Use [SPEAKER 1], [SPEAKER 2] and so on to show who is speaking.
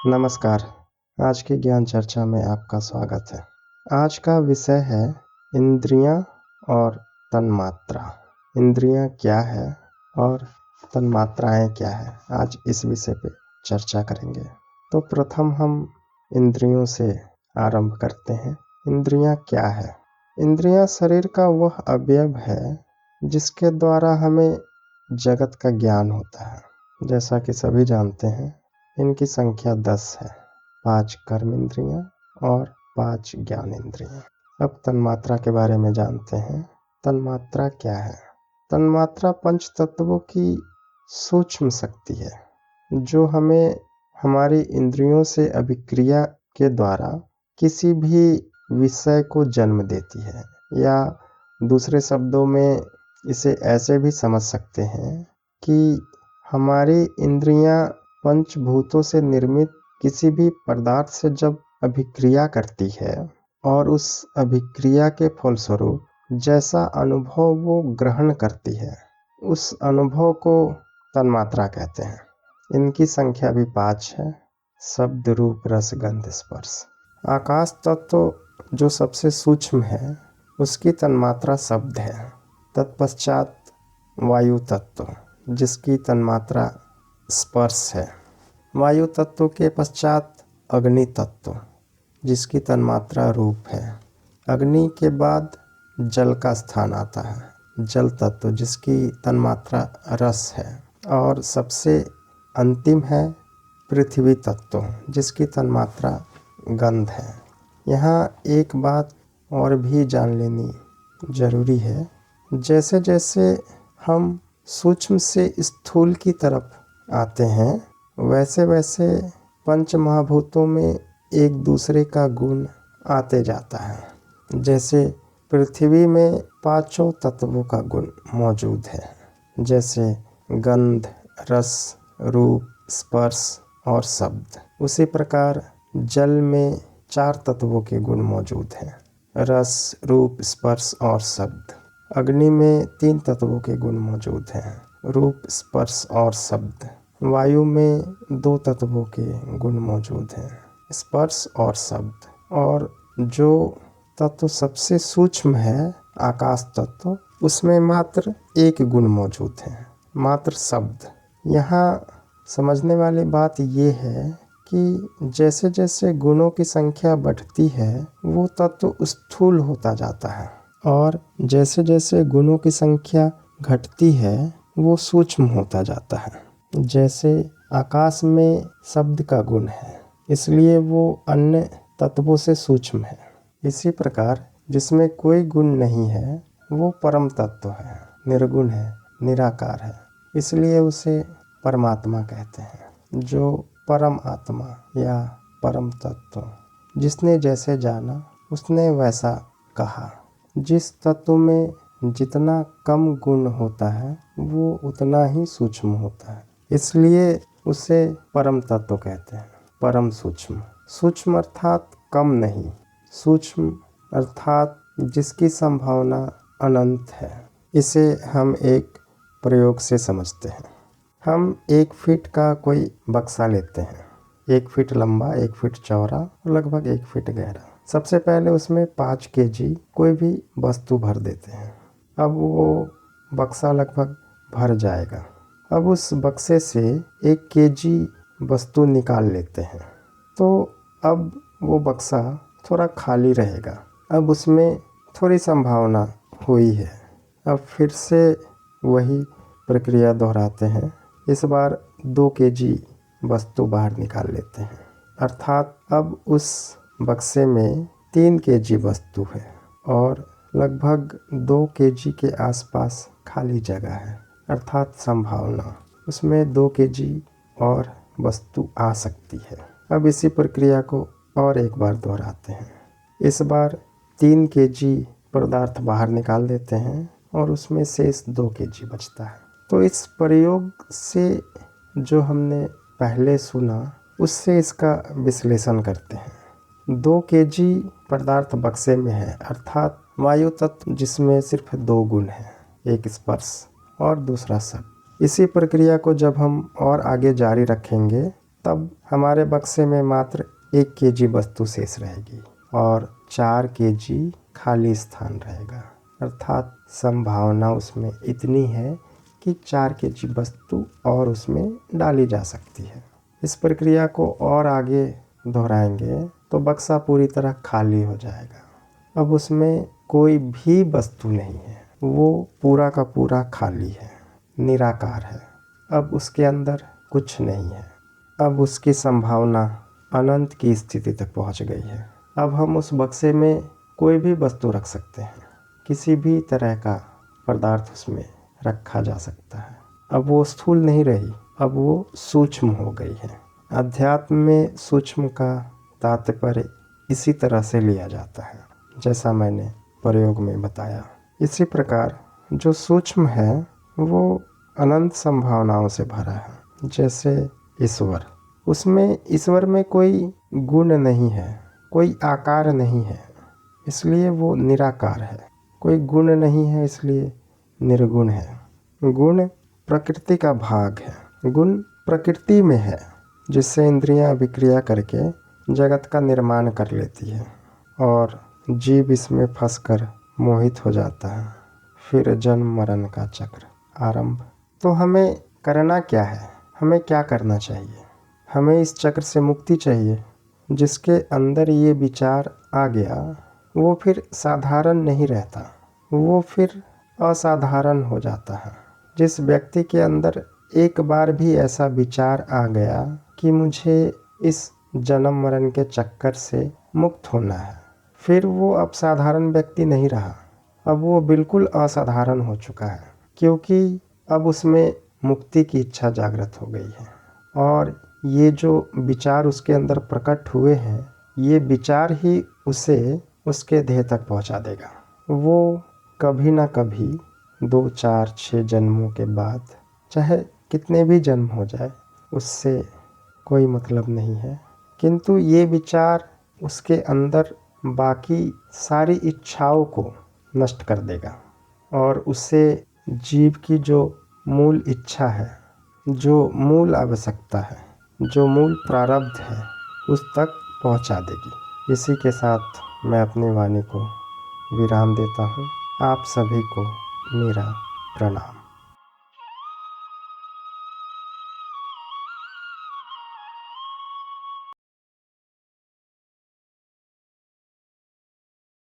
[SPEAKER 1] नमस्कार। आज की ज्ञान चर्चा में आपका स्वागत है। आज का विषय है इंद्रियां और तन्मात्रा। इंद्रियां क्या है और तन्मात्राएं क्या है, आज इस विषय पे चर्चा करेंगे। तो प्रथम हम इंद्रियों से आरंभ करते हैं। इंद्रियां क्या है? इंद्रियां शरीर का वह अवयव है जिसके द्वारा हमें जगत का ज्ञान होता है। जैसा कि सभी जानते हैं, इनकी संख्या 10 है। 5 कर्म इंद्रियां और 5 ज्ञान इंद्रियां। अब तन्मात्रा के बारे में जानते हैं। तन्मात्रा क्या है? तन्मात्रा पंच तत्वों की सूक्ष्म शक्ति है जो हमें हमारी इंद्रियों से अभिक्रिया के द्वारा किसी भी विषय को जन्म देती है, या दूसरे शब्दों में इसे ऐसे भी समझ सकते हैं कि हमारी इंद्रियां पंचभूतों से निर्मित किसी भी पदार्थ से जब अभिक्रिया करती है और उस अभिक्रिया के फलस्वरूप जैसा अनुभव वो ग्रहण करती है, उस अनुभव को तन्मात्रा कहते हैं। इनकी संख्या भी 5 है। शब्द, रूप, रस, गंध, स्पर्श। आकाश तत्व जो सबसे सूक्ष्म है, उसकी तन्मात्रा शब्द है। तत्पश्चात वायु तत्व जिसकी तन्मात्रा स्पर्श है। वायु तत्व के पश्चात अग्नि तत्व जिसकी तन्मात्रा रूप है। अग्नि के बाद जल का स्थान आता है, जल तत्व जिसकी तन्मात्रा रस है। और सबसे अंतिम है पृथ्वी तत्व जिसकी तन्मात्रा गंध है। यहाँ एक बात और भी जान लेनी जरूरी है। जैसे जैसे हम सूक्ष्म से स्थूल की तरफ आते हैं, वैसे वैसे पंच महाभूतों में एक दूसरे का गुण आते जाता है। जैसे पृथ्वी में 5 तत्वों का गुण मौजूद है, जैसे गंध, रस, रूप, स्पर्श और शब्द। उसी प्रकार जल में 4 तत्वों के गुण मौजूद हैं, रस, रूप, स्पर्श और शब्द। अग्नि में 3 तत्वों के गुण मौजूद हैं, रूप, स्पर्श और शब्द। वायु में 2 तत्वों के गुण मौजूद हैं, स्पर्श और शब्द। और जो तत्व सबसे सूक्ष्म है, आकाश तत्व, उसमें मात्र 1 गुण मौजूद है, मात्र शब्द। यहाँ समझने वाली बात ये है कि जैसे जैसे गुणों की संख्या बढ़ती है, वो तत्व स्थूल होता जाता है, और जैसे जैसे गुणों की संख्या घटती है, वो सूक्ष्म होता जाता है। जैसे आकाश में शब्द का गुण है, इसलिए वो अन्य तत्वों से सूक्ष्म है। इसी प्रकार जिसमें कोई गुण नहीं है, वो परम तत्व है, निर्गुण है, निराकार है, इसलिए उसे परमात्मा कहते हैं। जो परम आत्मा या परम तत्व, जिसने जैसे जाना उसने वैसा कहा। जिस तत्व में जितना कम गुण होता है, वो उतना ही सूक्ष्म होता है, इसलिए उसे परम तत्व कहते हैं। परम सूक्ष्म, सूक्ष्म अर्थात कम नहीं, सूक्ष्म अर्थात जिसकी संभावना अनंत है। इसे हम एक प्रयोग से समझते हैं। हम 1 फीट का कोई बक्सा लेते हैं, 1 फीट लंबा, 1 फीट चौड़ा और लगभग 1 फीट गहरा। सबसे पहले उसमें 5 केजी कोई भी वस्तु भर देते हैं। अब वो बक्सा लगभग भर जाएगा। अब उस बक्से से 1 केजी वस्तु निकाल लेते हैं, तो अब वो बक्सा थोड़ा खाली रहेगा। अब उसमें थोड़ी संभावना हुई है। अब फिर से वही प्रक्रिया दोहराते हैं। इस बार 2 केजी वस्तु बाहर निकाल लेते हैं, अर्थात अब उस बक्से में 3 केजी वस्तु है और लगभग 2 केजी के आसपास खाली जगह है, अर्थात संभावना उसमें 2 केजी और वस्तु आ सकती है। अब इसी प्रक्रिया को और एक बार दोहराते हैं। इस बार 3 केजी पदार्थ बाहर निकाल देते हैं और उसमें शेष 2 केजी बचता है। तो इस प्रयोग से जो हमने पहले सुना, उससे इसका विश्लेषण करते हैं। 2 केजी पदार्थ बक्से में है, अर्थात वायु तत्व जिसमें सिर्फ 2 गुण हैं, एक स्पर्श और दूसरा शब्द। इसी प्रक्रिया को जब हम और आगे जारी रखेंगे, तब हमारे बक्से में मात्र 1 केजी वस्तु शेष रहेगी और 4 केजी खाली स्थान रहेगा। अर्थात संभावना उसमें इतनी है कि 4 केजी वस्तु और उसमें डाली जा सकती है। इस प्रक्रिया को और आगे दोहराएंगे तो बक्सा पूरी तरह खाली हो जाएगा। अब उसमें कोई भी वस्तु नहीं है, वो पूरा का पूरा खाली है, निराकार है। अब उसके अंदर कुछ नहीं है। अब उसकी संभावना अनंत की स्थिति तक पहुंच गई है। अब हम उस बक्से में कोई भी वस्तु रख सकते हैं, किसी भी तरह का पदार्थ उसमें रखा जा सकता है। अब वो स्थूल नहीं रही, अब वो सूक्ष्म हो गई है। अध्यात्म में सूक्ष्म का तात्पर्य इसी तरह से लिया जाता है, जैसा मैंने प्रयोग में बताया। इसी प्रकार जो सूक्ष्म है वो अनंत संभावनाओं से भरा है। जैसे ईश्वर, उसमें ईश्वर में कोई गुण नहीं है, कोई आकार नहीं है, इसलिए वो निराकार है। कोई गुण नहीं है, इसलिए निर्गुण है। गुण प्रकृति का भाग है, गुण प्रकृति में है, जिससे इंद्रियां विक्रिया करके जगत का निर्माण कर लेती है और जीव इसमें फंसकर मोहित हो जाता है। फिर जन्म मरण का चक्र आरंभ। तो हमें करना क्या है, हमें क्या करना चाहिए? हमें इस चक्र से मुक्ति चाहिए। जिसके अंदर ये विचार आ गया वो फिर साधारण नहीं रहता, वो फिर असाधारण हो जाता है। जिस व्यक्ति के अंदर एक बार भी ऐसा विचार आ गया कि मुझे इस जन्म मरण के चक्कर से मुक्त होना है, फिर वो अब साधारण व्यक्ति नहीं रहा, अब वो बिल्कुल असाधारण हो चुका है, क्योंकि अब उसमें मुक्ति की इच्छा जागृत हो गई है। और ये जो विचार उसके अंदर प्रकट हुए हैं, ये विचार ही उसे उसके ध्येय तक पहुंचा देगा। वो कभी ना कभी 2, 4, 6 जन्मों के बाद, चाहे कितने भी जन्म हो जाए, उससे कोई मतलब नहीं है, किंतु ये विचार उसके अंदर बाकी सारी इच्छाओं को नष्ट कर देगा और उससे जीव की जो मूल इच्छा है, जो मूल आवश्यकता है, जो मूल प्रारब्ध है, उस तक पहुंचा देगी। इसी के साथ मैं अपनी वाणी को विराम देता हूँ। आप सभी को मेरा प्रणाम।